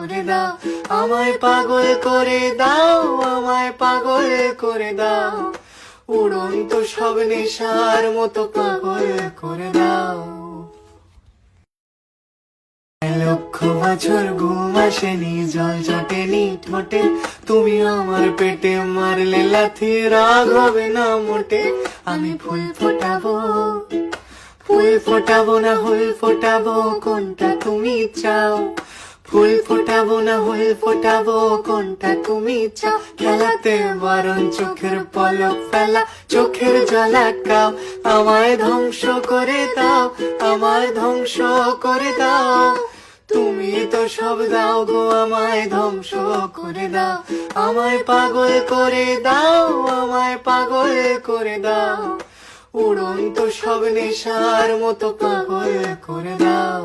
করে দাও, আমায় পাগল করে দাও, আমায় পাগল করে দাও, উড়ন্ত সব নেশার মতো পাগল করে দাও। লক্ষ বছর ঘুম আসেনি, জল জটেনি ঠোঁটে, তুমি আমার পেটে মারলে লাথি, রাগ হবে না মোটে। আমি ফুল ফোটাবো, ফুল ফোটাবো না হুল ফোটাবো, কোনটা তুমি চাও? ফুল ফোটাবো না হুল ফোটাবো, কোনটা তুমি চাও? খেলাতে বারণ, চোখের পলক ফেলা, চোখের জল আটকাও, আমায় ধ্বংস করে দাও, আমায় ধ্বংস করে দাও। তুমি তো সব দাও গো, আমায় ধ্বংস করে দাও, আমায় পাগল করে দাও, আমায় পাগল করে দাও, উড়ন্ত সব নেশার মতো পাগল করে দাও।